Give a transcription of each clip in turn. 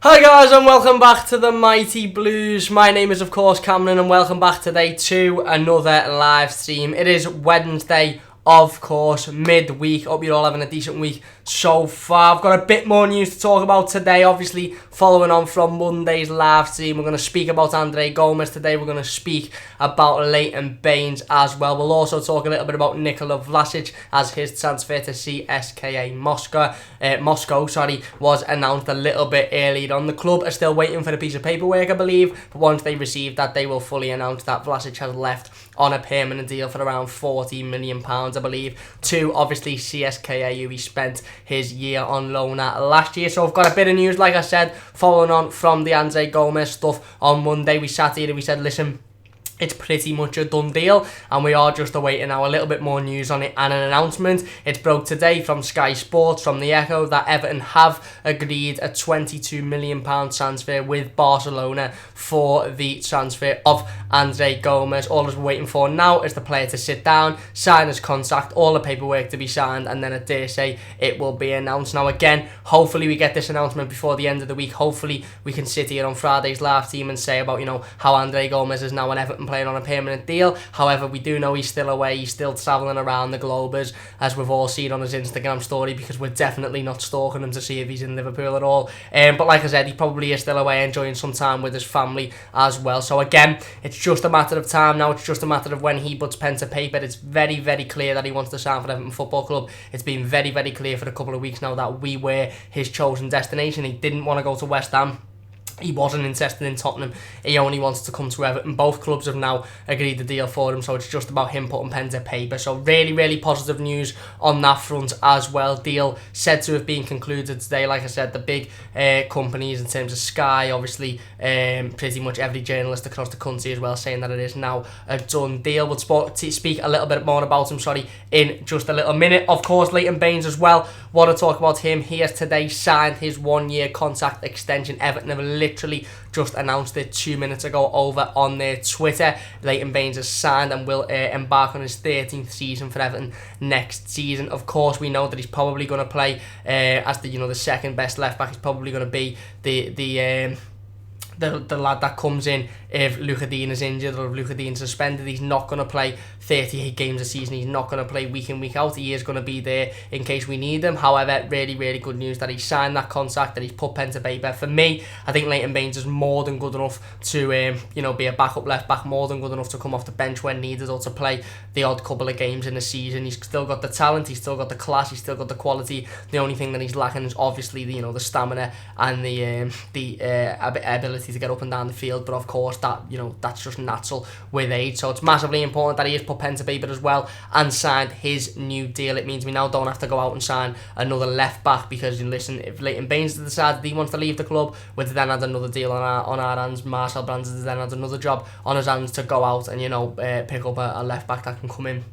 Hi guys and welcome back to the Mighty Blues. My name is of course Cameron and welcome back today to another live stream. It is Wednesday, of course, midweek. Hope you're all having a decent week so far. I've got a bit more news to talk about today, obviously following on from Monday's live stream. We're going to speak about Gomes today. We're going to speak about Leighton Baines as well. We'll also talk a little bit about Nikola Vlasic as his transfer to CSKA Moscow. Was announced a little bit earlier on. The club are still waiting for a piece of paperwork, I believe, but once they receive that, they will fully announce that Vlasic has left on a permanent deal for around £40 million, I believe, to obviously CSKA, who he spent his year on loan at last year. So I've got a bit of news, like I said, following on from the Gomes stuff on Monday. We sat here and we said, listen, it's pretty much a done deal and we are just awaiting now a little bit more news on it and an announcement. It broke today from Sky Sports, from the Echo, that Everton have agreed a £22 million transfer with Barcelona for the transfer of Gomes. All we're waiting for now is the player to sit down, sign his contract, all the paperwork to be signed, and then I dare say it will be announced. Now again, hopefully we get this announcement before the end of the week. Hopefully we can sit here on Friday's live team and say about, how Gomes is now an Everton playing on a permanent deal. However, we do know he's still away. He's still travelling around the globe, as we've all seen on his Instagram story, because we're definitely not stalking him to see if he's in Liverpool at all. But like I said, he probably is still away enjoying some time with his family as well. So again, it's just a matter of time now. It's just a matter of when he puts pen to paper. It's very, very clear that he wants to sign for Everton Football Club. It's been very, very clear for a couple of weeks now that we were his chosen destination. He didn't want to go to West Ham. He wasn't interested in Tottenham. He only wanted to come to Everton. Both clubs have now agreed the deal for him, so it's just about him putting pen to paper. So really, really positive news on that front as well. Deal said to have been concluded today. Like I said, the big companies in terms of Sky, obviously pretty much every journalist across the country as well, saying that it is now a done deal. We'll speak a little bit more about him, in just a little minute. Of course, Leighton Baines as well. Want to talk about him. He has today signed his 1-year contract extension. Everton have literally just announced it 2 minutes ago over on their Twitter. Leighton Baines has signed and will embark on his 13th season for Everton next season. Of course, we know that he's probably going to play as the second best left back. He's probably going to be the lad that comes in if Luca Dean is injured or if Luca Dean is suspended. He's not going to play 38 games a season. He's not going to play week in, week out. He is going to be there in case we need him. However, really, really good news that he signed that contract, that he's put pen to paper. For me, I think Leighton Baines is more than good enough to be a backup left back, more than good enough to come off the bench when needed or to play the odd couple of games in a season. He's still got the talent, he's still got the class, he's still got the quality. The only thing that he's lacking is obviously the stamina and the ability to get up and down the field. But of course, that's just natural with age. So it's massively important that he has put pen to paper as well and signed his new deal. It means we now don't have to go out and sign another left back, because listen, if Leighton Baines decides that he wants to leave the club, we've then had another deal on our hands. Marcel Brands has then had another job on his hands to go out and pick up a left back that can come in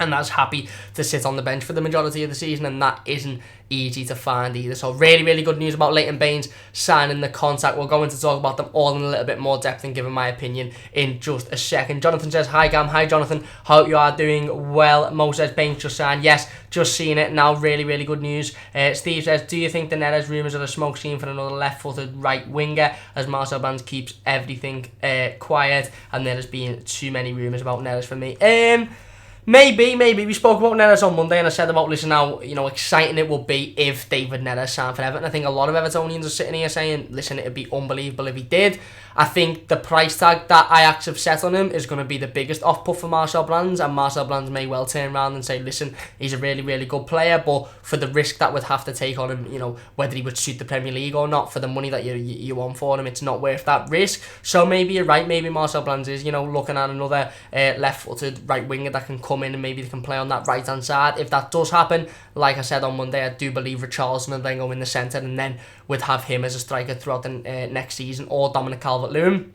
and that's happy to sit on the bench for the majority of the season, and that isn't easy to find either. So really, really good news about Leighton Baines signing the contract. We're going to talk about them all in a little bit more depth and giving my opinion in just a second. Jonathan says, hi Gam, hi Jonathan, hope you are doing well. Mo says, Baines just signed. Yes, just seen it now, really, really good news. Steve says, do you think the Neres rumours are a smoke screen for another left-footed right winger, as Marcel Brands keeps everything quiet, and there has been too many rumours about Neres for me? Maybe. We spoke about Neres on Monday and I said about, listen, how exciting it would be if David Neres signed for Everton. I think a lot of Evertonians are sitting here saying, listen, it'd be unbelievable if he did. I think the price tag that Ajax have set on him is going to be the biggest off-put for Marcel Brands, and Marcel Brands may well turn around and say, listen, he's a really, really good player, but for the risk that would have to take on him, whether he would suit the Premier League or not, for the money that you want for him, it's not worth that risk. So maybe you're right, maybe Marcel Brands is, looking at another left-footed right winger that can come in and maybe they can play on that right-hand side. If that does happen, like I said on Monday, I do believe Richarlison will then go in the centre, and then would have him as a striker throughout the next season, or Dominic Calvert-Lewin.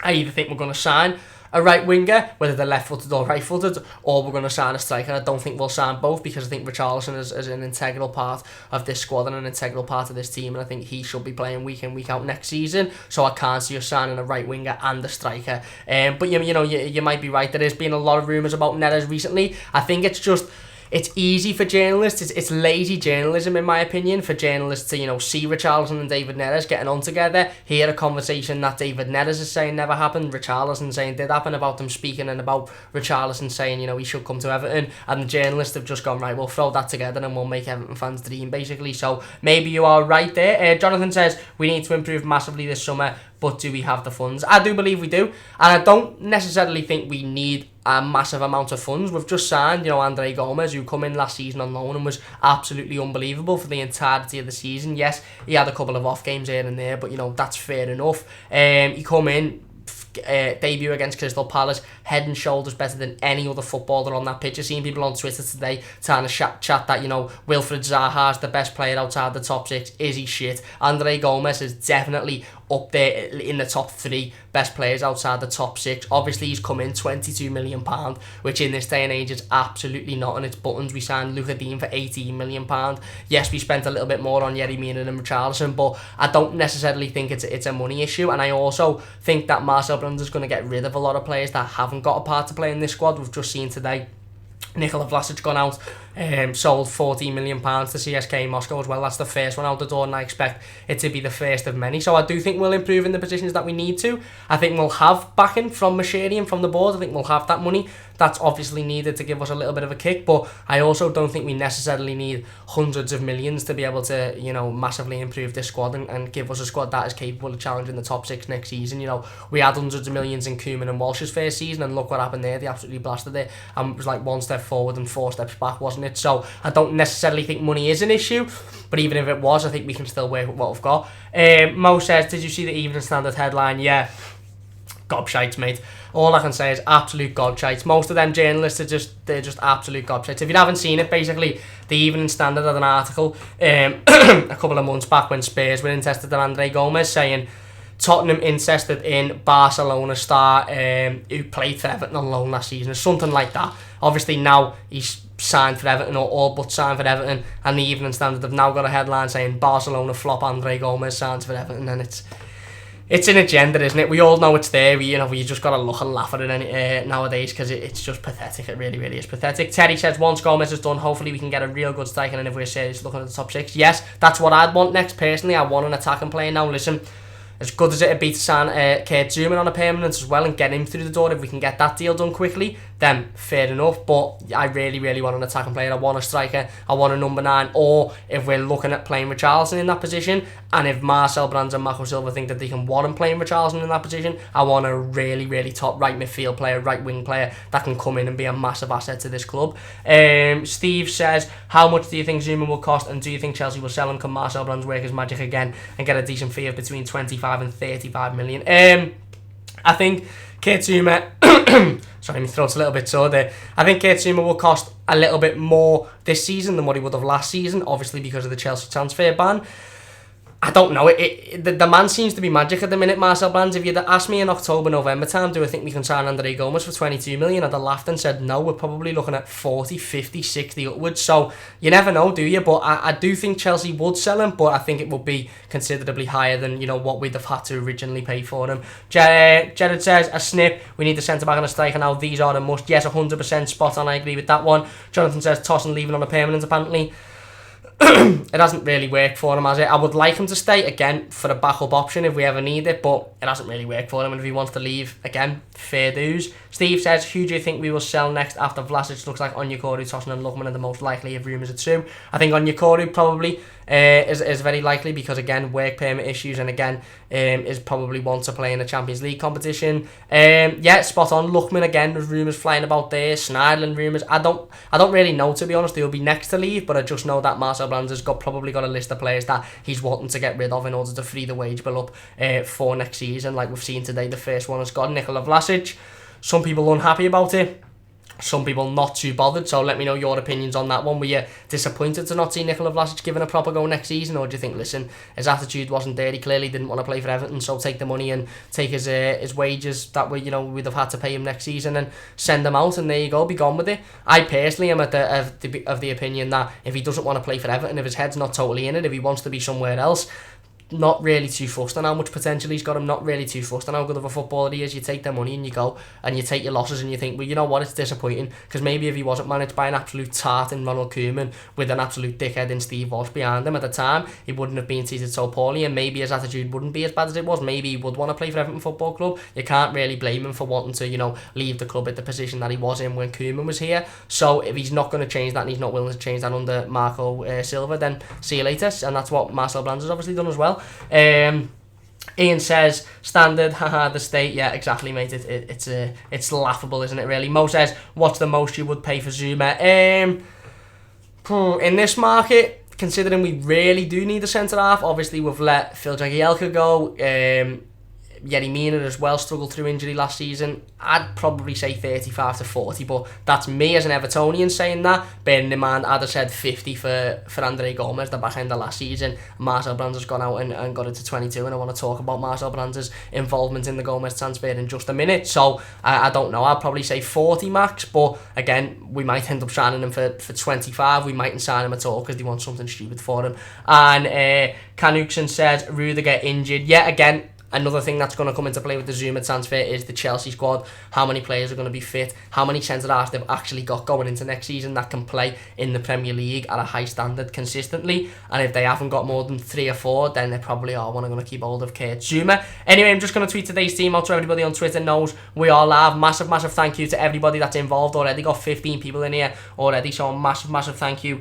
I either think we're going to sign a right winger, whether they're left-footed or right-footed, or we're going to sign a striker. I don't think we'll sign both, because I think Richarlison is an integral part of this squad and an integral part of this team, and I think he should be playing week in, week out next season, so I can't see us signing a right winger and a striker. But you might be right. There has been a lot of rumours about Neres recently. I think it's just it's easy for journalists, it's lazy journalism in my opinion, for journalists to, you know, see Richarlison and David Neres getting on together, hear a conversation that David Neres is saying never happened, Richarlison saying did happen, about them speaking, and about Richarlison saying, you know, he should come to Everton, and the journalists have just gone, right, we'll throw that together and we'll make Everton fans dream, basically. So maybe you are right there. Jonathan says, we need to improve massively this summer, but do we have the funds? I do believe we do, and I don't necessarily think we need a massive amount of funds. We've just signed, you know, Andre Gomes, who come in last season on loan and was absolutely unbelievable for the entirety of the season. Yes, he had a couple of off games here and there, but, you know, that's fair enough. He come in, debut against Crystal Palace, head and shoulders better than any other footballer on that pitch. I've seen people on Twitter today trying to chat that, you know, Wilfred Zaha's the best player outside the top six. Is he shit? Andre Gomes is definitely up there in the top 3 best players outside the top 6. Obviously, he's come in £22 million, which in this day and age is absolutely not on its buttons. We signed Luca Dean for £18 million. Yes, we spent a little bit more on IMMINENT and Richarlison, but I don't necessarily think it's a money issue, and I also think that Marcel Brands is going to get rid of a lot of players that haven't got a part to play in this squad. We've just seen today Nikola Vlasic gone out, sold £14 million to CSKA Moscow as well. That's the first one out the door, and I expect it to be the first of many. So I do think we'll improve in the positions that we need to. I think we'll have backing from Machiri and from the board. I think we'll have that money. That's obviously needed to give us a little bit of a kick, but I also don't think we necessarily need hundreds of millions to be able to, you know, massively improve this squad and give us a squad that is capable of challenging the top 6 next season. You know, we had hundreds of millions in Koeman and Walsh's first season, and look what happened there. They absolutely blasted it, and it was like 1 step forward and 4 steps back, wasn't it? So I don't necessarily think money is an issue, but even if it was, I think we can still work with what we've got. Mo says, did you see the Evening Standard headline? Yeah, gobshites, mate. All I can say is absolute gobshites. Most of them journalists they're just absolute gobshites. If you haven't seen it, basically the Evening Standard had an article a couple of months back when Spurs were interested in Andre Gomes, saying Tottenham interested in Barcelona star who played for Everton on loan last season, or something like that. Obviously now he's signed for Everton, or all but signed for Everton, and the Evening Standard have now got a headline saying Barcelona flop Andre Gomes signs for Everton, and it's an agenda, isn't it? We all know it's there. We just got to look and laugh at it nowadays, because it's just pathetic. It really, really is pathetic. Terry says, once Gomes is done, hopefully we can get a real good striker, and if we're serious looking at the top 6. Yes, that's what I'd want next, personally. I want an attacking player now. Listen, as good as it'd be to sign Kurt Zouma on a permanent as well and get him through the door, if we can get that deal done quickly, then fair enough. But I really, really want an attacking player. I want a striker. I want a number 9. Or if we're looking at playing Richarlison in that position, and if Marcel Brands and Marco Silva think that they can warrant playing Richarlison in that position, I want a really, really top right midfield player, right wing player that can come in and be a massive asset to this club. Steve says, how much do you think Zouma will cost, and do you think Chelsea will sell him? Can Marcel Brands work his magic again and get a decent fee of between 25 and 35 million? I think Kurt Zouma sorry, my throat's a little bit sore there. I think Kurt Zouma will cost a little bit more this season than what he would have last season, obviously because of the Chelsea transfer ban. I don't know. The man seems to be magic at the minute, Marcel Brands. If you'd asked me in October, November time, do I think we can sign Andre Gomes for 22 million? I'd have laughed and said no. We're probably looking at 40, 50, 60 upwards. So you never know, do you? But I do think Chelsea would sell him, but I think it would be considerably higher than, you know, what we'd have had to originally pay for him. Jared says, a snip. We need a centre-back and a striker now. These are a must. Yes, 100% spot on. I agree with that one. Jonathan says, toss and leaving on a permanent, apparently. It hasn't really worked for him, has it? I would like him to stay, again, for a backup option if we ever need it, but it hasn't really worked for him, and if he wants to leave, again, fair dues. Steve says, who do you think we will sell next after Vlasic? Looks like Onyekuru, Tosin and Lookman are the most likely if rumours are true. I think Onyekuru probably is very likely because, again, work permit issues, and again, is probably wants to play in the Champions League competition. Yeah, spot on. Lookman, again, there's rumours flying about there. Schneiderlin rumours. I don't really know, to be honest. He'll be next to leave, but I just know that Marcel Brands has probably got a list of players that he's wanting to get rid of in order to free the wage bill up for next season. Like we've seen today, the first one has got Nikola Vlasic. Some people unhappy about it. Some people not too bothered, so let me know your opinions on that one. Were you disappointed to not see Nikola Vlasic given a proper go next season, or do you think, listen, his attitude wasn't there, he clearly didn't want to play for Everton, so take the money and take his wages that we'd have had to pay him next season and send him out, and there you go, be gone with it. I personally am of the opinion that if he doesn't want to play for Everton, if his head's not totally in it, if he wants to be somewhere else, not really too fussed on how much potential he's got. I'm not really too fussed on how good of a footballer he is. You take their money and you go and you take your losses and you think, well, you know what, it's disappointing, because maybe if he wasn't managed by an absolute tart in Ronald Koeman with an absolute dickhead in Steve Walsh behind him at the time, he wouldn't have been treated so poorly, and maybe his attitude wouldn't be as bad as it was. Maybe he would want to play for Everton Football Club. You can't really blame him for wanting to, you know, leave the club at the position that he was in when Koeman was here. So if he's not going to change that and he's not willing to change that under Marco Silva, then see you later. And that's what Marcel Brands has obviously done as well. Ian says, standard, haha, the state. Yeah, exactly, mate. It's laughable, isn't it, really? Mo says, what's the most you would pay for Zuma? In this market, considering we really do need a centre-half, obviously we've let Phil Jagielka go. Yerry Mina as well struggled through injury last season. I'd probably say 35 to 40, but that's me as an Evertonian saying that. Bearing in mind, I'd have said 50 for Andre Gomes, the back end of last season. Marcel Brands has gone out and got it to 22, and I want to talk about Marcel Brands' involvement in the Gomes transfer in just a minute. So I don't know, I'd probably say 40 max, but again, we might end up signing him for 25. We mightn't sign him at all because they want something stupid for him. And Canuckson says, Rudiger injured. Yeah, again, another thing that's going to come into play with the Zuma transfer is the Chelsea squad. How many players are going to be fit? How many centre-halves they've actually got going into next season that can play in the Premier League at a high standard consistently? And if they haven't got more than 3 or 4, then they probably are going to keep hold of Kurt Zuma. Anyway, I'm just going to tweet today's team out so everybody on Twitter knows we are live. Massive thank you to everybody that's involved already. Got 15 people in here already, so a massive thank you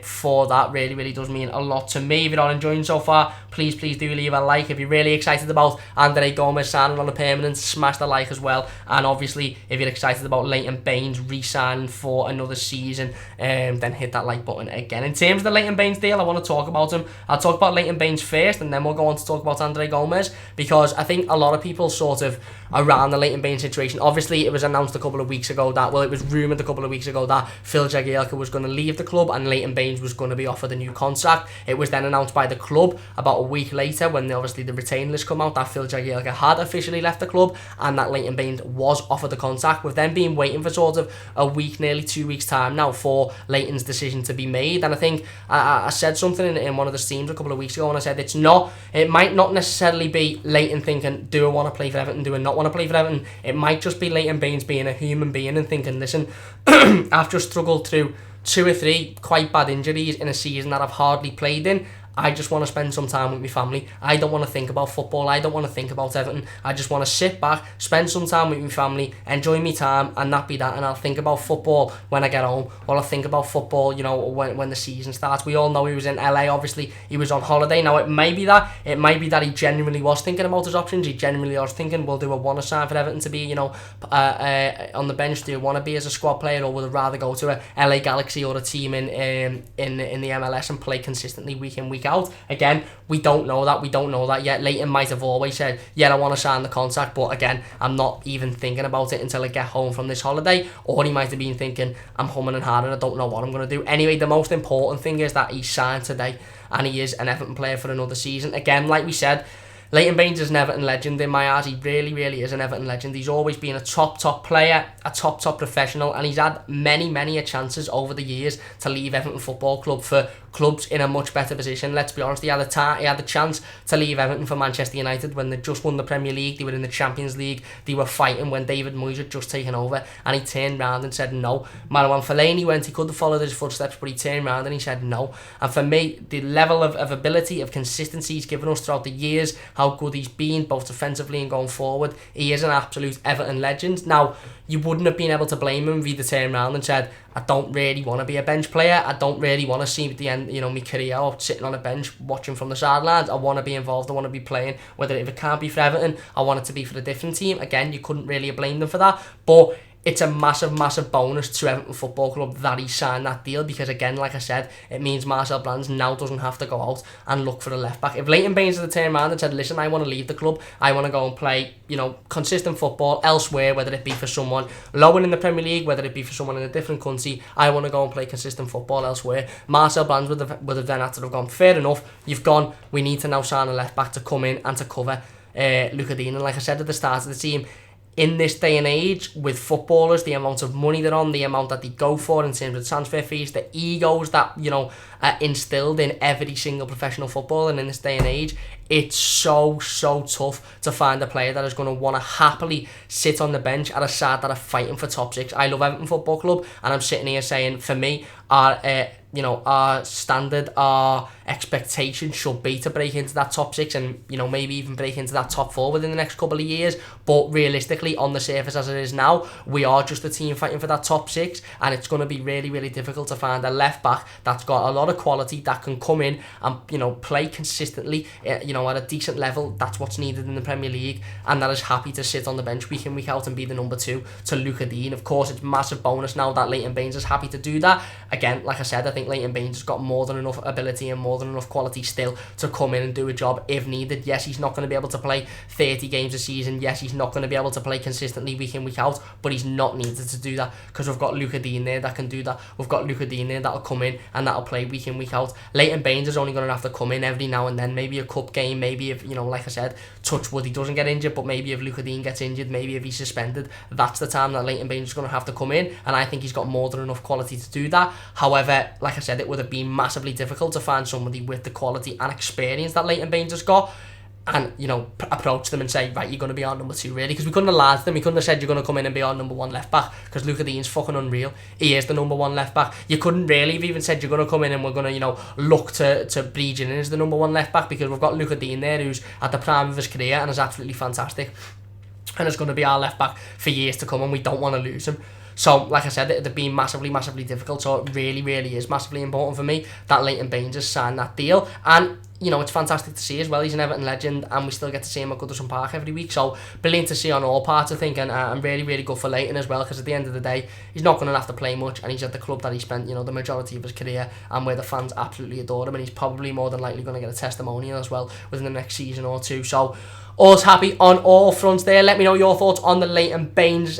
for that. Really does mean a lot to me. If you're not enjoying so far, please do leave a like. If you're really excited about Andre Gomes signing on a permanent, smash the like as well. And obviously, if you're excited about Leighton Baines re-signing for another season, then hit that like button again. In terms of the Leighton Baines deal, I want to talk about him. I'll talk about Leighton Baines first, and then we'll go on to talk about Andre Gomes, because I think a lot of people sort of around the Leighton Baines situation. Obviously, it was announced a couple of weeks ago that, well, it was rumoured a couple of weeks ago that Phil Jagielka was going to leave the club and Leighton Baines was going to be offered a new contract. It was then announced by the club about a week later, when obviously the retained list come out, that Phil Jagielka had officially left the club and that Leighton Baines was offered the contract. We've then been waiting for sort of a week, nearly 2 weeks time now for Leighton's decision to be made. And I think I said something in one of the streams a couple of weeks ago, and I said it might not necessarily be Leighton thinking, do I want to play for Everton, do I not want to play for Everton? It might just be Leighton Baines being a human being and thinking, listen, I've just struggled through 2 or 3 quite bad injuries in a season that I've hardly played in. I just want to spend some time with my family. I don't want to think about football. I don't want to think about Everton. I just want to sit back, spend some time with my family, enjoy my time, and that be that. And I'll think about football when I get home, or I'll think about football, you know, when the season starts. We all know he was in LA. Obviously, he was on holiday. Now, it may be that he genuinely was thinking about his options. He genuinely was thinking, well, do I want to sign for Everton to be, you know, on the bench? Do I want to be as a squad player, or would I rather go to a LA Galaxy or a team in the MLS and play consistently week in, week out? Again, we don't know that yet. Leighton might have always said, yeah, I want to sign the contract, but again, I'm not even thinking about it until I get home from this holiday. Or he might have been thinking, I'm humming and hawing, I don't know what I'm going to do. Anyway, the most important thing is that he's signed today and he is an Everton player for another season. Again, like we said, Leighton Baines is an Everton legend in my eyes. He really is an Everton legend. He's always been a top player, a top professional, and he's had many chances over the years to leave Everton Football Club for clubs in a much better position. Let's be honest, he had the chance to leave Everton for Manchester United when they just won the Premier League. They were in the Champions League. They were fighting when David Moyes had just taken over, and he turned round and said no. Marouane Fellaini went, he could have followed his footsteps, but he turned round and he said no. And for me, the level of ability, of consistency he's given us throughout the years, how good he's been both defensively and going forward, he is an absolute Everton legend. Now, you wouldn't have been able to blame him if he'd turned around and said, I don't really want to be a bench player. I don't really want to see the end, you know, my career out sitting on a bench watching from the sidelines. I want to be involved. I want to be playing. Whether if it can't be for Everton, I want it to be for a different team. Again, you couldn't really blame them for that. But it's a massive bonus to Everton Football Club that he signed that deal, because again, like I said, it means Marcel Brands now doesn't have to go out and look for a left back. If Leighton Baines had turned around and said, listen, I want to leave the club, I want to go and play, you know, consistent football elsewhere, whether it be for someone lower in the Premier League, whether it be for someone in a different country, I want to go and play consistent football elsewhere, Marcel Brands would have then had to have gone, fair enough, you've gone, we need to now sign a left back to come in and to cover Luca Dean. And like I said at the start of the team, in this day and age, with footballers, the amount of money they're on, the amount that they go for in terms of transfer fees, the egos that, are instilled in every single professional footballer, and in this day and age, it's so tough to find a player that is going to want to happily sit on the bench at a side that are fighting for top six. I love Everton Football Club, and I'm sitting here saying, for me, our standard, our expectation should be to break into that top six and, maybe even break into that top four within the next couple of years. But realistically, on the surface as it is now, we are just a team fighting for that top six, and it's going to be really difficult to find a left back that's got a lot of quality, that can come in and, play consistently, at a decent level. That's what's needed in the Premier League, and that is happy to sit on the bench week in, week out and be the number 2 to Luca Dean. Of course, it's massive bonus now that Leighton Baines is happy to do that. Again, like I said, I think Leighton Baines has got more than enough ability and more than enough quality still to come in and do a job if needed. Yes, he's not going to be able to play 30 games a season. Yes, he's not going to be able to play consistently week in, week out, but he's not needed to do that because we've got Luca Dean there that can do that. We've got Luca Dean there that'll come in and that'll play week in, week out. Leighton Baines is only going to have to come in every now and then, maybe a cup game, maybe if, like I said, touch wood, he doesn't get injured, but maybe if Luca Dean gets injured, maybe if he's suspended, that's the time that Leighton Baines is going to have to come in, and I think he's got more than enough quality to do that. However, like I said, it would have been massively difficult to find somebody with the quality and experience that Leighton Baines has got and, approach them and say, right, you're going to be our number 2, really, because we couldn't have lied to them. We couldn't have said you're going to come in and be our number 1 left back, because Luca Dean's fucking unreal. He is the number 1 left back. You couldn't really have even said you're going to come in and we're going to, look to breed you in as the number 1 left back, because we've got Luca Dean there who's at the prime of his career and is absolutely fantastic and is going to be our left back for years to come, and we don't want to lose him. So, like I said, it would have been massively difficult. So it really is massively important for me that Leighton Baines has signed that deal. And, it's fantastic to see as well. He's an Everton legend, and we still get to see him at Goodison Park every week. So, brilliant to see on all parts, I think. And I'm really good for Leighton as well, because at the end of the day, he's not going to have to play much, and he's at the club that he spent, the majority of his career, and where the fans absolutely adore him. And he's probably more than likely going to get a testimonial as well within the next season or two. So, all's happy on all fronts there. Let me know your thoughts on the Leighton Baines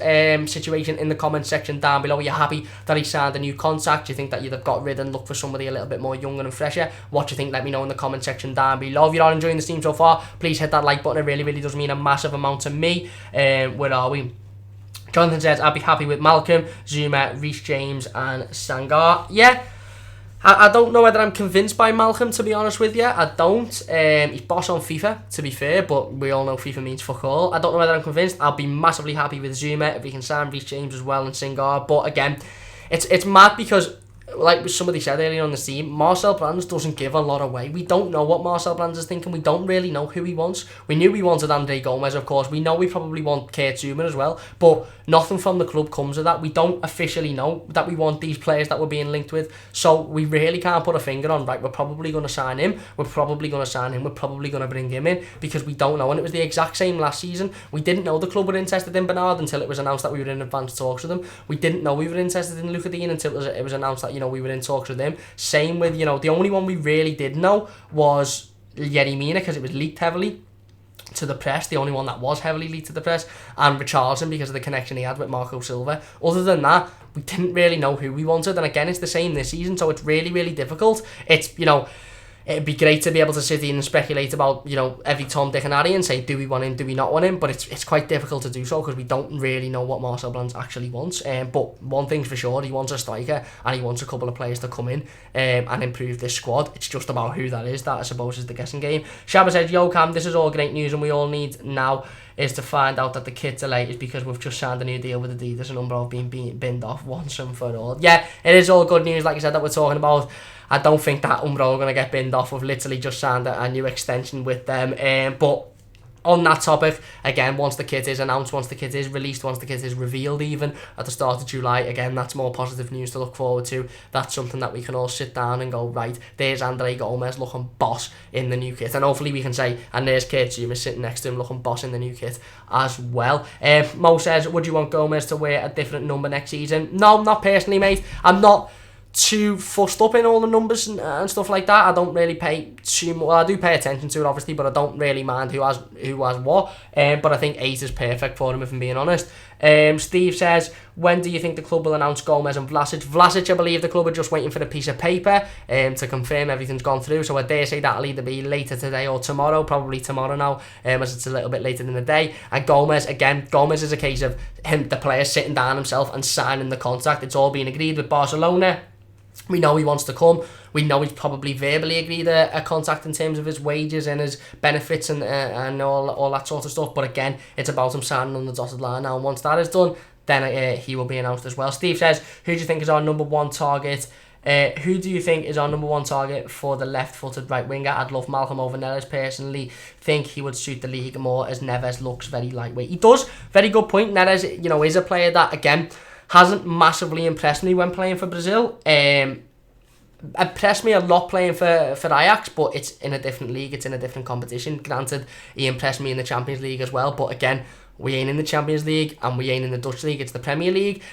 situation in the comment section down below. Are you happy that he signed a new contract? Do you think that you'd have got rid and looked for somebody a little bit more younger and fresher? What do you think? Let me know in the comment section down below. If you're all enjoying the stream so far, please hit that like button. It really does mean a massive amount to me. Where are we? Jonathan says, I'd be happy with Malcolm, Zuma, Reece James and Sangar. Yeah. I don't know whether I'm convinced by Malcolm, to be honest with you. I don't. He's boss on FIFA, to be fair, but we all know FIFA means fuck all. I don't know whether I'm convinced. I'll be massively happy with Zuma if we can sign Reece James as well and Singar. But again, it's mad because, like somebody said earlier on the stream, Marcel Brands doesn't give a lot away. We don't know what Marcel Brands is thinking. We don't really know who he wants. We knew we wanted Andre Gomes, of course. We know we probably want Kurt Zuma as well, but nothing from the club comes of that. We don't officially know that we want these players that we're being linked with, so we really can't put a finger on, right, we're probably going to sign him, we're probably going to sign him, we're probably going to bring him in, because we don't know. And it was the exact same last season. We didn't know the club were interested in Bernard until it was announced that we were in advanced talks with them. We didn't know we were interested in Luca Dean until it was announced that, we were in talks with him. Same with, the only one we really did know was Yerry Mina, because it was leaked heavily to the press, the only one that was heavily leaked to the press, and Richarlison because of the connection he had with Marco Silva. Other than that, we didn't really know who we wanted, and again, it's the same this season, so it's really difficult. It's, it'd be great to be able to sit in and speculate about, every Tom, Dick and Harry and say, do we want him, do we not want him? But it's quite difficult to do so because we don't really know what Marcel Brands actually wants. But one thing's for sure, he wants a striker and he wants a couple of players to come in and improve this squad. It's just about who that is, that I suppose is the guessing game. Shabba said, yo Cam, this is all great news, and we all need now is to find out that the kit delay is because we've just signed a new deal with Adidas and Umbro being binned off once and for all. Yeah, it is all good news, like I said, that we're talking about. I don't think that Umbro are going to get binned off. We've literally just signed a new extension with them. But on that topic, again, once the kit is announced, once the kit is released, once the kit is revealed even at the start of July, again, that's more positive news to look forward to. That's something that we can all sit down and go, right, there's Andre Gomes looking boss in the new kit. And hopefully we can say, and there's Kurt Zuma sitting next to him looking boss in the new kit as well. Mo says, would you want Gomes to wear a different number next season? No, not personally, mate. I'm not too fussed up in all the numbers and stuff like that. I don't really pay too much. Well, I do pay attention to it, obviously, but I don't really mind who has what. But I think 8 is perfect for him, if I'm being honest. Steve says, when do you think the club will announce Gomes and Vlasic? Vlasic, I believe the club are just waiting for a piece of paper to confirm everything's gone through. So I dare say that'll either be later today or tomorrow. Probably tomorrow now, as it's a little bit later in the day. And Gomes, again, Gomes is a case of him, the player sitting down himself and signing the contract. It's all been agreed with Barcelona. We know he wants to come. We know he's probably verbally agreed a contract in terms of his wages and his benefits and all that sort of stuff. But again, it's about him signing on the dotted line now. And once that is done, then he will be announced as well. Steve says, who do you think is our number one target? Who do you think is our number one target for the left-footed right winger? I'd love Malcolm over Neres personally. Think he would suit the league more as Neves looks very lightweight. He does. Very good point. Neres, is a player that, again, hasn't massively impressed me when playing for Brazil. Impressed me a lot playing for Ajax, but it's in a different league, it's in a different competition. Granted, he impressed me in the Champions League as well, but again, we ain't in the Champions League and we ain't in the Dutch League, it's the Premier League.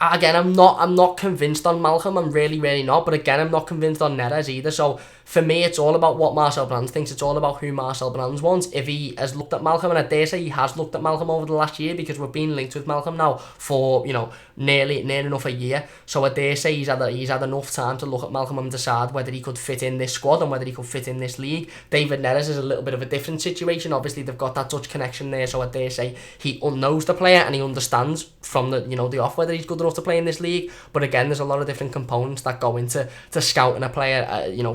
Again, I'm not convinced on Malcolm. I'm really not. But again, I'm not convinced on Neres either. So for me, it's all about what Marcel Brands thinks. It's all about who Marcel Brands wants. If he has looked at Malcolm, and I dare say he has looked at Malcolm over the last year, because we've been linked with Malcolm now for near enough a year. So I dare say he's had enough time to look at Malcolm and decide whether he could fit in this squad and whether he could fit in this league. David Neres is a little bit of a different situation. Obviously, they've got that Dutch connection there. So I dare say he knows the player and he understands from the off whether he's good enough to play in this league. But again, there's a lot of different components that go into scouting a player,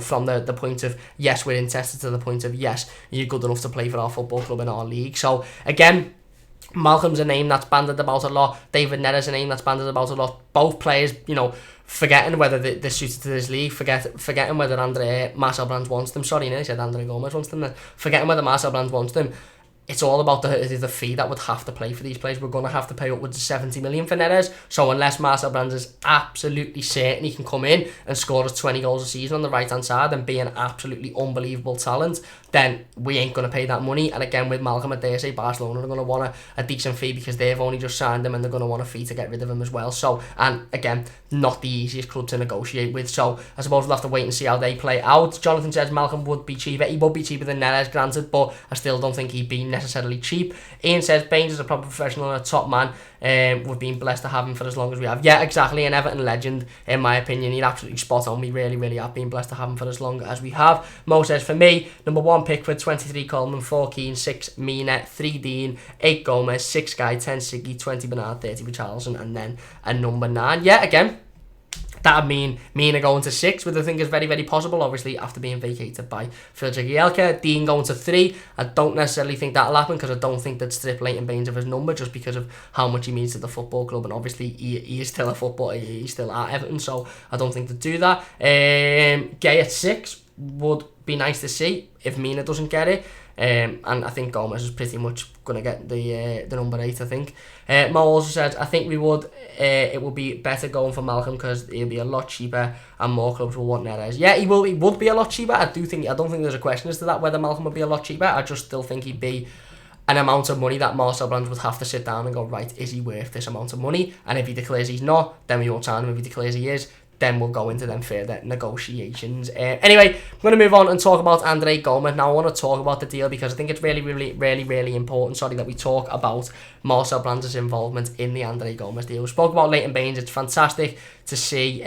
from the point of, yes, we're interested, to the point of, yes, you're good enough to play for our football club in our league. So again, Malcolm's a name that's bandied about a lot. David Neres a name that's bandied about a lot. Both players, forgetting whether they're suited to this league, forgetting whether Marcel Brands wants them. Sorry, I said Andre Gomes wants them. Forgetting whether Marcel Brands wants them. It's all about the fee that would have to play for these players. We're going to have to pay upwards of 70 million for Neres. So unless Marcel Brands is absolutely certain he can come in and score us 20 goals a season on the right-hand side and be an absolutely unbelievable talent, then we ain't going to pay that money. And again, with Malcolm, I dare say Barcelona are going to want a decent fee, because they've only just signed him and they're going to want a fee to get rid of him as well. So, and again, not the easiest club to negotiate with. So I suppose we'll have to wait and see how they play out. Jonathan says Malcolm would be cheaper. He would be cheaper than Neres, granted, but I still don't think he'd be necessarily cheap. Ian says Baines is a proper professional and a top man. We've been blessed to have him for as long as we have. Yeah, exactly, an Everton legend, in my opinion. He's absolutely spot on. We really have been blessed to have him for as long as we have. Mo says, for me, number 1 Pickford, 23 Coleman, 4 Keane, 6 Mina, 3 Dean, 8 Gomes, 6 Guy, 10 Siggy, 20 Bernard, 30 Richarlison, and then a number 9. Yeah, again, that would mean Mina going to 6, which I think is very possible, obviously, after being vacated by Phil Jagielka. Dean going to 3. I don't necessarily think that'll happen, because I don't think they'd strip Leighton Baines of his number, just because of how much he means to the football club. And obviously, he is still a footballer. He's still at Everton, so I don't think they'd do that. Gay at 6 would be nice to see if Mina doesn't get it. And I think Gomes is pretty much going to get the number 8, I think. Mo also said, I think it will be better going for Malcolm, because he'll be a lot cheaper and more clubs will want Neres. Yeah, he would be a lot cheaper. I don't think there's a question as to that, whether Malcolm would be a lot cheaper. I just still think he'd be an amount of money that Marcel Brands would have to sit down and go, right, is he worth this amount of money? And if he declares he's not, then we won't sign him. If he declares he is, then we'll go into them further negotiations. Anyway, I'm going to move on and talk about Andre Gomes. Now, I want to talk about the deal, because I think it's really important, that we talk about Marcel Brands' involvement in the Andre Gomes deal. We spoke about Leighton Baines. It's fantastic to see.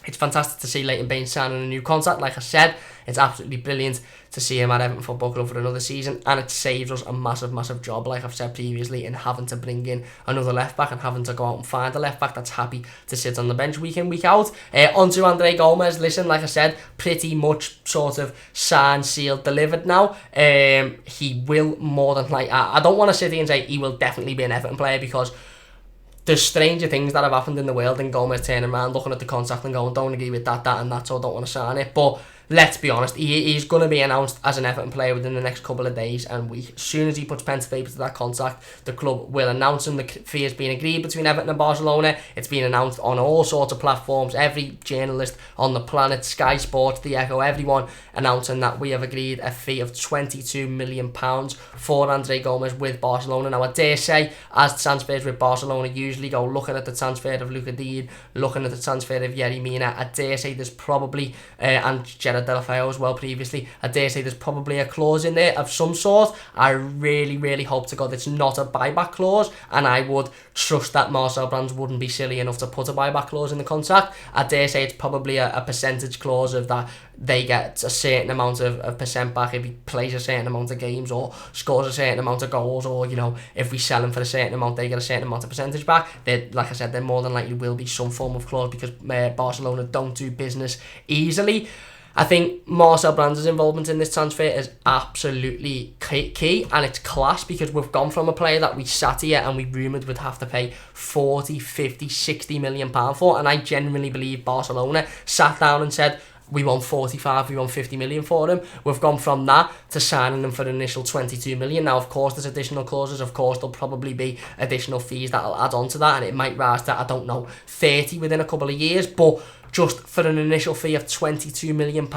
It's fantastic to see Leighton Baines signing a new contract. Like I said, it's absolutely brilliant to see him at Everton Football Club for another season, and it saves us a massive job, like I've said previously, in having to bring in another left back and having to go out and find a left back that's happy to sit on the bench week in, week out. Onto Andre Gomes. Listen, like I said, pretty much sort of signed, sealed, delivered now. He will more than likely, I don't want to sit here and say he will definitely be an Everton player, because there's stranger things that have happened in the world than Gomes turning around, looking at the contract and going, don't agree with that and that, so I don't want to sign it. But let's be honest, he's going to be announced as an Everton player within the next couple of days and weeks. As soon as he puts pen to paper to that contract, the club will announce him. The fee has been agreed between Everton and Barcelona. It's been announced on all sorts of platforms. Every journalist on the planet, Sky Sports, The Echo, everyone announcing that we have agreed a fee of £22 million for Andre Gomes with Barcelona. Now, I dare say, as transfers with Barcelona usually go, looking at the transfer of Luka Dean, looking at the transfer of Yerry Mina, I dare say there's probably, and Gerard Delafeo as well previously, I dare say there's probably a clause in there of some sort. I really hope to God it's not a buyback clause, and I would trust that Marcel Brands wouldn't be silly enough to put a buyback clause in the contract. I dare say it's probably a percentage clause of that they get a certain amount of percent back if he plays a certain amount of games or scores a certain amount of goals, or, you know, if we sell him for a certain amount, they get a certain amount of percentage back. Like I said, there more than likely will be some form of clause because Barcelona don't do business easily. I think Marcel Brands' involvement in this transfer is absolutely key, and it's class because we've gone from a player that we sat here and we rumoured would have to pay 40, 50, 60 million pound for, and I genuinely believe Barcelona sat down and said, we want 45, we want 50 million for him. We've gone from that to signing him for an initial 22 million. Now, of course, there's additional clauses. Of course, there'll probably be additional fees that'll add on to that, and it might rise to, I don't know, 30 within a couple of years. But just for an initial fee of £22 million,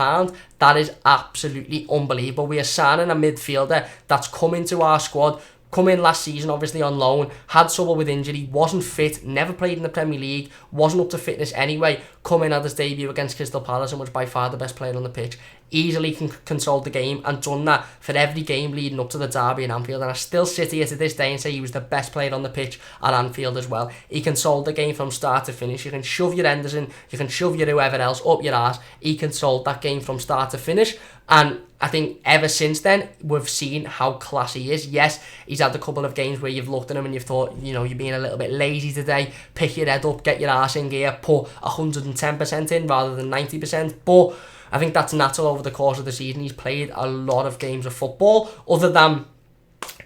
that is absolutely unbelievable. We are signing a midfielder that's come into our squad, come in last season, obviously on loan, had trouble with injury, wasn't fit, never played in the Premier League, wasn't up to fitness anyway, come in, had his debut against Crystal Palace and was by far the best player on the pitch. Easily controlled the game and done that for every game leading up to the derby in Anfield, and I still sit here to this day and say he was the best player on the pitch at Anfield as well. He controlled the game from start to finish. You can shove your Henderson, you can shove your whoever else up your arse, he controlled that game from start to finish, and I think ever since then we've seen how classy he is. Yes, he's had a couple of games where you've looked at him and you've thought, you know, you're being a little bit lazy today, pick your head up, get your arse in gear, put 110% in rather than 90%, but I think that's natural over the course of the season. He's played a lot of games of football. Other than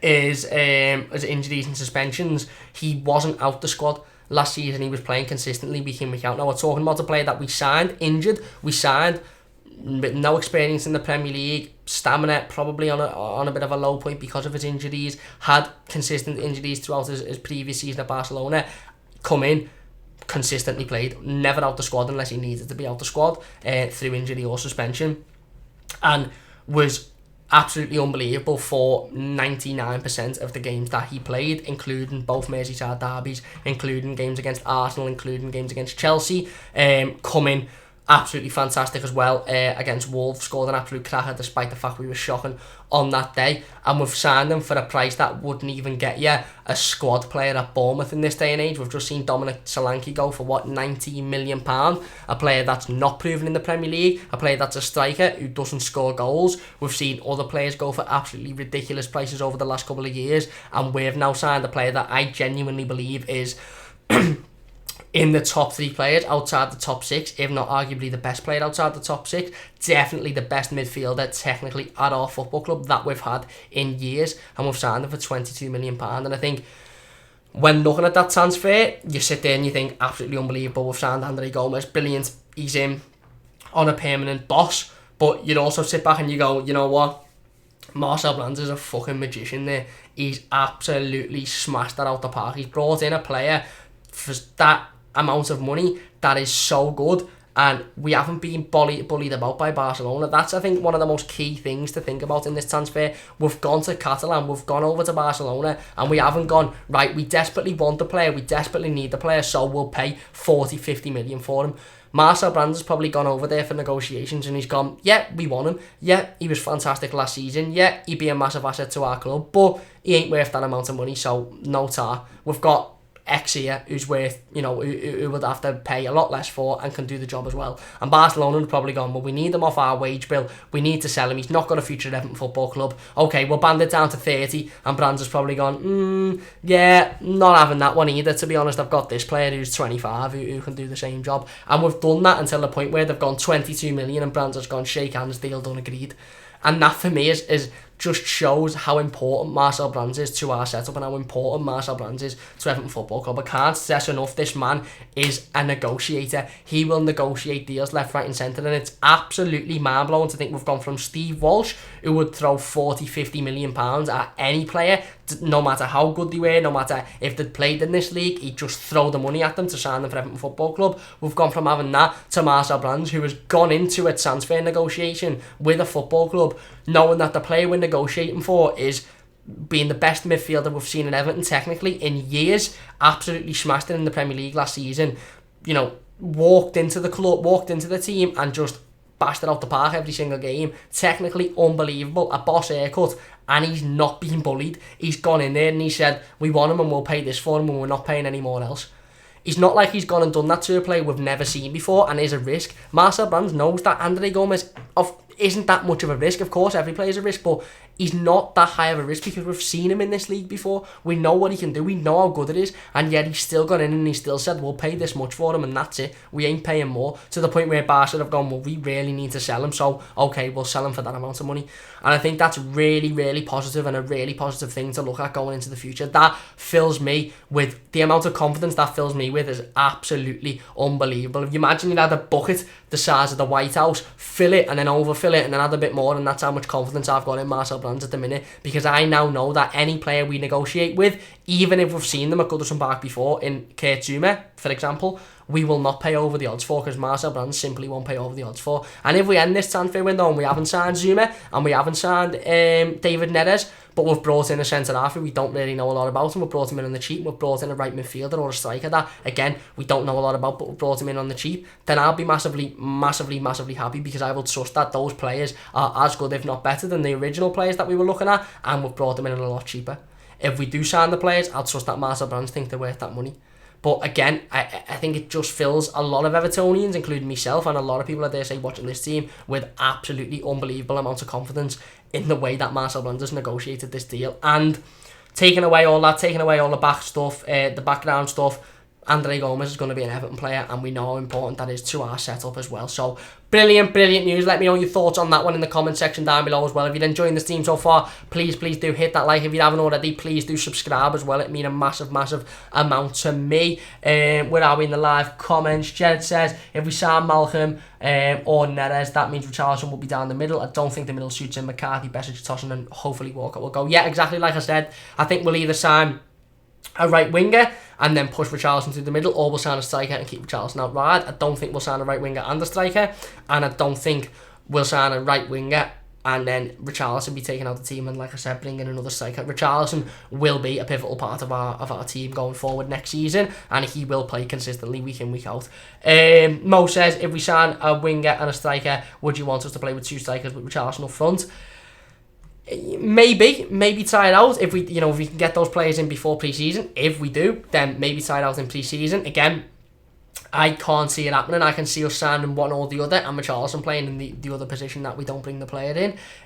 his injuries and suspensions, he wasn't out the squad. Last season he was playing consistently week in, week out. Now we're talking about a player that we signed injured. We signed with no experience in the Premier League, stamina probably on a bit of a low point because of his injuries, had consistent injuries throughout his previous season at Barcelona, come in, consistently played, never out the squad unless he needed to be out the squad through injury or suspension, and was absolutely unbelievable for 99% of the games that he played, including both Merseyside derbies, including games against Arsenal, including games against Chelsea, coming absolutely fantastic as well against Wolves, scored an absolute cracker despite the fact we were shocking on that day, and we've signed him for a price that wouldn't even get you a squad player at Bournemouth in this day and age. We've just seen Dominic Solanke go for what, £19 million, a player that's not proven in the Premier League, a player that's a striker who doesn't score goals. We've seen other players go for absolutely ridiculous prices over the last couple of years, and we've now signed a player that I genuinely believe is in the top 3 players outside the top 6, if not arguably the best player outside the top 6, definitely the best midfielder technically at our football club that we've had in years, and we've signed him for £22 million. And I think when looking at that transfer, you sit there and you think, absolutely unbelievable, we've signed Andre Gomes, brilliant, he's in on a permanent boss. But you'd also sit back and you go, you know what, Marcel Brands is a fucking magician there. He's absolutely smashed that out the park. He's brought in a player for that amount of money that is so good, and we haven't been bullied about by Barcelona. That's, I think, one of the most key things to think about in this transfer. We've gone to Catalan, we've gone over to Barcelona, and we haven't gone, right, we desperately want the player, we desperately need the player, so we'll pay 40, 50 million for him. Marcel Brands has probably gone over there for negotiations and he's gone, yeah, we want him, yeah, he was fantastic last season, yeah, he'd be a massive asset to our club, but he ain't worth that amount of money, so no tar. We've got X here who's worth, you know, who would have to pay a lot less for and can do the job as well. And Barcelona have probably gone, well, we need him off our wage bill, we need to sell him, he's not got a future at Everton Football Club, okay, we'll band it down to 30, and Brands has probably gone, yeah, not having that one either, to be honest. I've got this player who's 25 who can do the same job, and we've done that until the point where they've gone 22 million and Brands has gone, shake hands, deal done, agreed. And that for me is just shows how important Marcel Brands is to our setup and how important Marcel Brands is to Everton Football Club. I can't stress enough, this man is a negotiator. He will negotiate deals left, right and centre, and it's absolutely mind-blowing to think we've gone from Steve Walsh, who would throw 40, 50 million pounds at any player, no matter how good they were, no matter if they'd played in this league, he'd just throw the money at them to sign them for Everton Football Club. We've gone from having that to Marcel Brands, who has gone into a transfer negotiation with a football club knowing that the player we're negotiating for is being the best midfielder we've seen in Everton technically in years. Absolutely smashed it in the Premier League last season. You know, walked into the club, walked into the team and just bashed it out the park every single game. Technically unbelievable, a boss haircut, and he's not being bullied. He's gone in there and he said, we want him and we'll pay this for him and we're not paying any more else. He's not like he's gone and done that to a player we've never seen before and is a risk. Marcel Brands knows that Andre Gomes isn't that much of a risk. Of course, every player is a risk, but he's not that high of a risk because we've seen him in this league before. We know what he can do. We know how good it is. And yet he's still gone in and he still said, we'll pay this much for him and that's it. We ain't paying more. To the point where Barca have gone, well, we really need to sell him. So, okay, we'll sell him for that amount of money. And I think that's really, really positive and a really positive thing to look at going into the future. That fills me with, the amount of confidence that fills me with is absolutely unbelievable. If you imagine you had a bucket the size of the White House, fill it and then overfill it and then add a bit more, and that's how much confidence I've got in Marcel Brands at the minute, because I now know that any player we negotiate with, even if we've seen them at Goodison Park before, in Kurt Zouma, for example, we will not pay over the odds for, because Marcel Brands simply won't pay over the odds for. And if we end this transfer window and we haven't signed Zouma and we haven't signed David Neres, but we've brought in a centre-half who we don't really know a lot about, and we've brought him in on the cheap, we've brought in a right midfielder or a striker that, again, we don't know a lot about, but we've brought him in on the cheap, then I'll be massively, massively, massively happy, because I will trust that those players are as good, if not better, than the original players that we were looking at, and we've brought them in a lot cheaper. If we do sign the players, I'll trust that Marcel Brands think they're worth that money. But again, I think it just fills a lot of Evertonians, including myself and a lot of people, I dare say, watching this team, with absolutely unbelievable amounts of confidence in the way that Marcel Brands has negotiated this deal. And taking away all that, taking away all the back stuff, the background stuff, Andre Gomes is going to be an Everton player, and we know how important that is to our setup as well. So brilliant, brilliant news. Let me know your thoughts on that one in the comment section down below as well. If you're enjoying this team so far, please do hit that like. If you haven't already, please do subscribe as well. It means a massive, massive amount to me. Where are we in the live comments? Jared says, if we sign Malcolm or Neres, that means Richarlison will be down the middle. I don't think the middle suits him. McCarthy, Besic, Tosin, and hopefully Walker will go. Yeah, exactly like I said. I think we'll either sign a right winger and then push Richarlison through the middle, or we'll sign a striker and keep Richarlison out wide. I don't think we'll sign a right winger and a striker, and I don't think we'll sign a right winger and then Richarlison be taken out of the team and, like I said, bring in another striker. Richarlison will be a pivotal part of our team going forward next season, and he will play consistently week in, week out. Mo says, if we sign a winger and a striker, would you want us to play with two strikers with Richarlison up front? Maybe try it out if we can get those players in before pre-season. If we do, then maybe try it out in pre-season. Again, I can't see it happening. I can see us signing one or the other, and Richarlison playing in the other position that we don't bring the player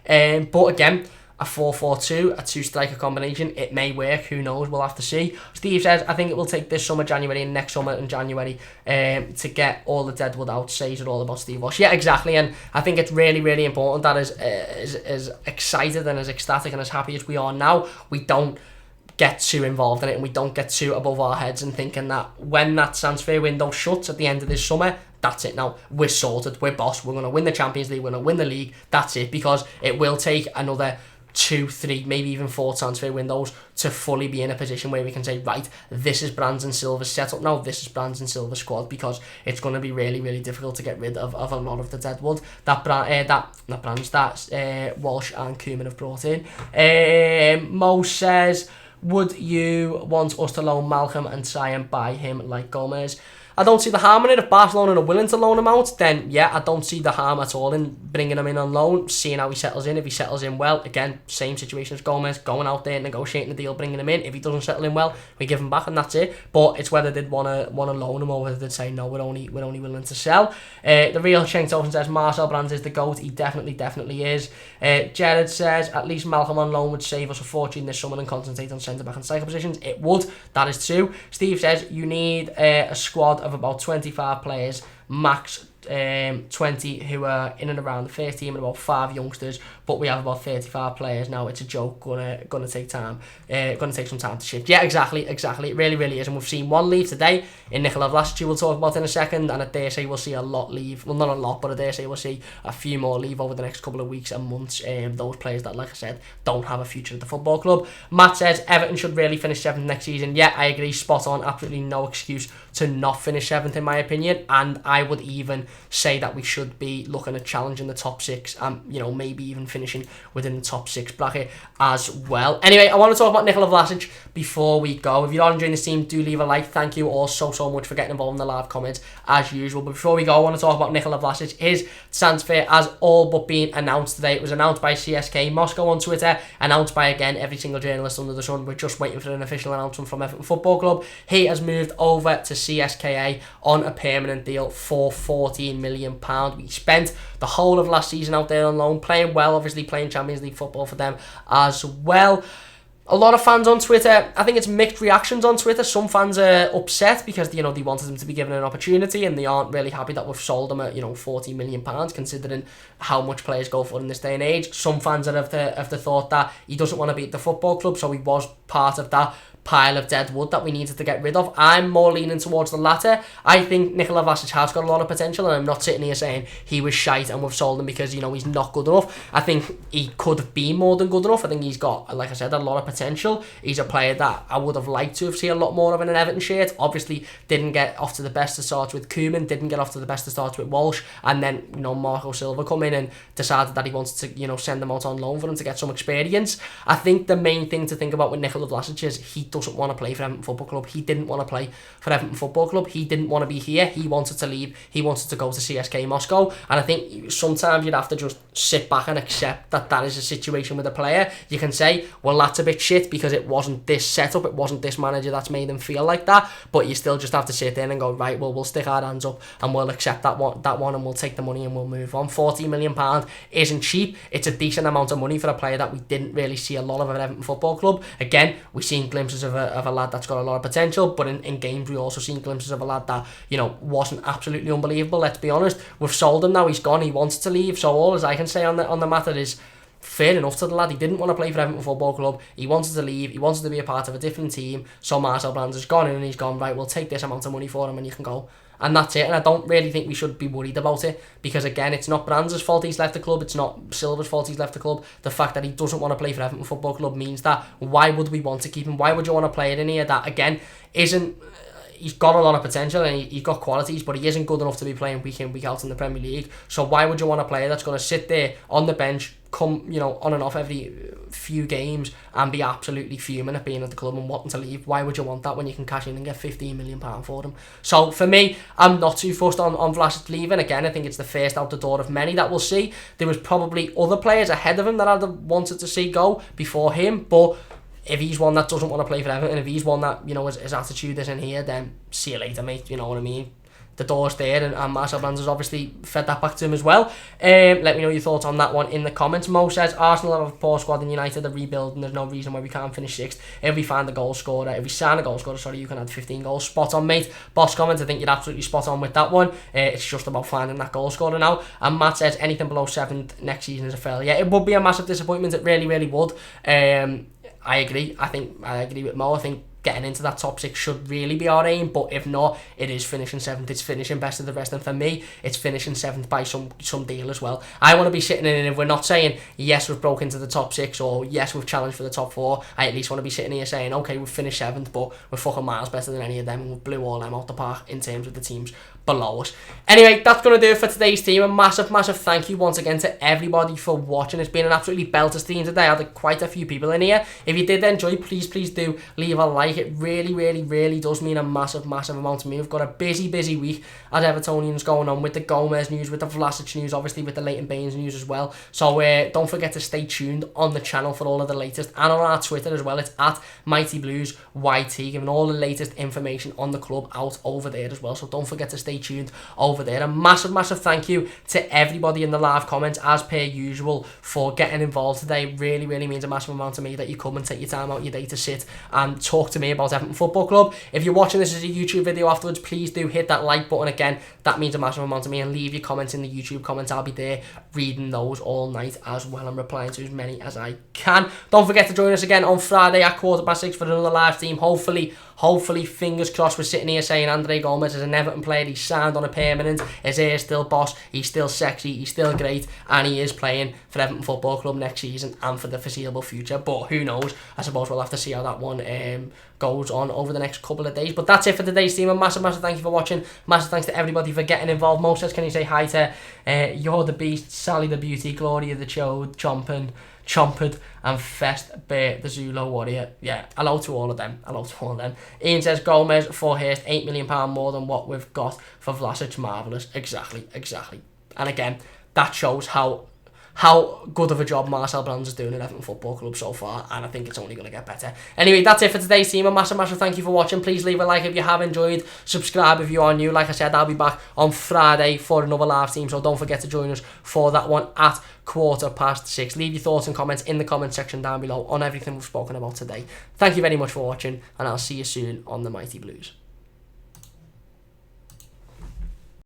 in. But again, a 4-4-2, a two-striker combination, it may work. Who knows? We'll have to see. Steve says, I think it will take this summer, January, and next summer and January to get all the deadwood out. Says it all about Steve Walsh. Yeah, exactly. And I think it's really, really important that as excited and as ecstatic and as happy as we are now, we don't get too involved in it and we don't get too above our heads and thinking that when that transfer window shuts at the end of this summer, that's it now. We're sorted. We're boss. We're going to win the Champions League. We're going to win the league. That's it. Because it will take another 2, 3, maybe even 4 transfer windows to fully be in a position where we can say, right, this is Brands and Silva's setup now, this is Brands and Silva's squad, because it's going to be really, really difficult to get rid of a lot of the deadwood that Walsh and Koeman have brought in. Mo says, would you want us to loan Malcolm and try and buy him like Gomes? I don't see the harm in it. If Barcelona are willing to loan him out, then yeah, I don't see the harm at all in bringing him in on loan, seeing how he settles in. If he settles in well, again, same situation as Gomes, going out there, negotiating the deal, bringing him in. If he doesn't settle in well, we give him back and that's it. But it's whether they'd want to loan him or whether they'd say, no, we're only willing to sell. The real Shane Tosin says, Marcel Brands is the GOAT. He definitely is. Jared says, at least Malcolm on loan would save us a fortune this summer and concentrate on centre-back and striker positions. It would. That is true. Steve says, you need a squad of about 25 players, max 20 who are in and around the first team and about 5 youngsters, but we have about 35 players now. It's a joke. Gonna take time. Gonna take some time to shift. Yeah, exactly. It really is. And we've seen one leave today in Nikola Vlasic, we'll talk about in a second, and I dare say we'll see a lot leave. Well, not a lot, but I dare say we'll see a few more leave over the next couple of weeks and months. Those players that, like I said, don't have a future at the football club. Matt says Everton should really finish 7th next season. Yeah, I agree. Spot on. Absolutely no excuse to not finish 7th in my opinion, and I would even say that we should be looking at challenging the top 6 and maybe even finishing within the top 6 bracket as well. Anyway, I want to talk about Nikola Vlasic before we go. If you're enjoying this team, do leave a like. Thank you all so much for getting involved in the live comments as usual. But before we go, I want to talk about Nikola Vlasic. His transfer has all but been announced today. It was announced by CSK Moscow on Twitter, announced by again every single journalist under the sun. We're just waiting for an official announcement from Everton Football Club. He has moved over to CSKA on a permanent deal for £14 million. We spent the whole of last season out there on loan, playing well, obviously playing Champions League football for them as well. A lot of fans on Twitter, I think it's mixed reactions on Twitter. Some fans are upset because they wanted him to be given an opportunity, and they aren't really happy that we've sold him at £40 million, considering how much players go for in this day and age. Some fans are of the thought that he doesn't want to be at the football club, so he was part of that pile of dead wood that we needed to get rid of. I'm more leaning towards the latter. I think Nikola Vlasic has got a lot of potential, and I'm not sitting here saying he was shite and we've sold him because he's not good enough. I think he could have been more than good enough. I think he's got, like I said, a lot of potential. He's a player that I would have liked to have seen a lot more of in an Everton shirt. Obviously didn't get off to the best of starts with Koeman, didn't get off to the best of starts with Walsh, and then Marco Silva come in and decided that he wanted to send him out on loan for him to get some experience. I think the main thing to think about with Nikola Vlasic is he doesn't want to play for Everton Football Club. He didn't want to play for Everton Football Club. He didn't want to be here. He wanted to leave. He wanted to go to CSK Moscow. And I think sometimes you'd have to just sit back and accept that is a situation with a player. You can say, well, that's a bit shit because it wasn't this setup, it wasn't this manager that's made him feel like that. But you still just have to sit there and go, right, well, we'll stick our hands up and we'll accept that one and we'll take the money and we'll move on. £40 million isn't cheap. It's a decent amount of money for a player that we didn't really see a lot of at Everton Football Club. Again, we've seen glimpses of a lad that's got a lot of potential, but in games we also seen glimpses of a lad that wasn't absolutely unbelievable. Let's be honest, we've sold him now. He's gone. He wants to leave. So all as I can say on the matter is fair enough to the lad. He didn't want to play for Everton Football Club. He wanted to leave. He wanted to be a part of a different team. So Marcel Brands has gone in and he's gone, right, we'll take this amount of money for him and you can go. And that's it. And I don't really think we should be worried about it because, again, it's not Brands' fault he's left the club. It's not Silva's fault he's left the club. The fact that he doesn't want to play for Everton Football Club means that why would we want to keep him? Why would you want to play it in here that, again, isn't... He's got a lot of potential and he's got qualities, but he isn't good enough to be playing week in, week out in the Premier League. So why would you want a player that's going to sit there on the bench, come on and off every few games and be absolutely fuming at being at the club and wanting to leave? Why would you want that when you can cash in and get £15 million for them? So for me, I'm not too fussed on Vlasic leaving. Again, I think it's the first out the door of many that we'll see. There was probably other players ahead of him that I'd have wanted to see go before him, but if he's one that doesn't want to play for Everton, if he's one that, his attitude isn't here, then see you later, mate. You know what I mean? The door's there, and Marcel Brands has obviously fed that back to him as well. Let me know your thoughts on that one in the comments. Mo says, Arsenal have a poor squad and United are rebuilding. There's no reason why we can't finish 6th. If we sign a goal scorer, you can add 15 goals. Spot on, mate. Boss comment, I think you're absolutely spot on with that one. It's just about finding that goal scorer now. And Matt says, anything below 7th next season is a failure. It would be a massive disappointment. It really would. I agree. I agree with Mo. I think getting into that top 6 should really be our aim, but if not, it is finishing 7th. It's finishing best of the rest, and for me, it's finishing 7th by some deal as well. I want to be sitting in, and if we're not saying yes, we've broken into the top 6 or yes, we've challenged for the top 4, I at least want to be sitting here saying, okay, we've finished 7th, but we're fucking miles better than any of them, and we blew all them out the park in terms of the teams below us. Anyway, that's going to do it for today's team. A massive thank you once again to everybody for watching. It's been an absolutely belter stream today. I had quite a few people in here. If you did enjoy, please do leave a like. It really does mean a massive amount to me. We've got a busy week as Evertonians going on with the Gomes news, with the Vlasic news, obviously with the Leighton Baines news as well. So don't forget to stay tuned on the channel for all of the latest, and on our Twitter as well. It's at Mighty Blues YT, giving all the latest information on the club out over there as well. So don't forget to stay tuned over there. A massive thank you to everybody in the live comments as per usual for getting involved today. Really means a massive amount to me that you come and take your time out your day to sit and talk to me me about Everton Football Club. If you're watching this as a YouTube video afterwards, please do hit that like button again. That means a massive amount to me, and leave your comments in the YouTube comments. I'll be there reading those all night as well and replying to as many as I can. Don't forget to join us again on Friday at 6:15 for another live stream. Hopefully, fingers crossed, we're sitting here saying Andre Gomes is an Everton player. He's signed on a permanent. His hair's still boss. He's still sexy. He's still great. And he is playing for Everton Football Club next season and for the foreseeable future. But who knows? I suppose we'll have to see how that one goes on over the next couple of days. But that's it for today's stream. A massive thank you for watching. Massive thanks to everybody for getting involved. Moses, can you say hi to You're the Beast, Sally the Beauty, Gloria the Chode, Chomped, and Fest Bear the Zulu Warrior. Yeah, hello to all of them. Ian says Gomes for Hurst, £8 million more than what we've got for Vlasic. Marvellous. Exactly. And again, that shows how good of a job Marcel Brands is doing at Everton Football Club so far, and I think it's only going to get better. Anyway, that's it for today's stream. A massive thank you for watching. Please leave a like if you have enjoyed. Subscribe if you are new. Like I said, I'll be back on Friday for another live stream, so don't forget to join us for that one at 6:15. Leave your thoughts and comments in the comment section down below on everything we've spoken about today. Thank you very much for watching, and I'll see you soon on the Mighty Blues.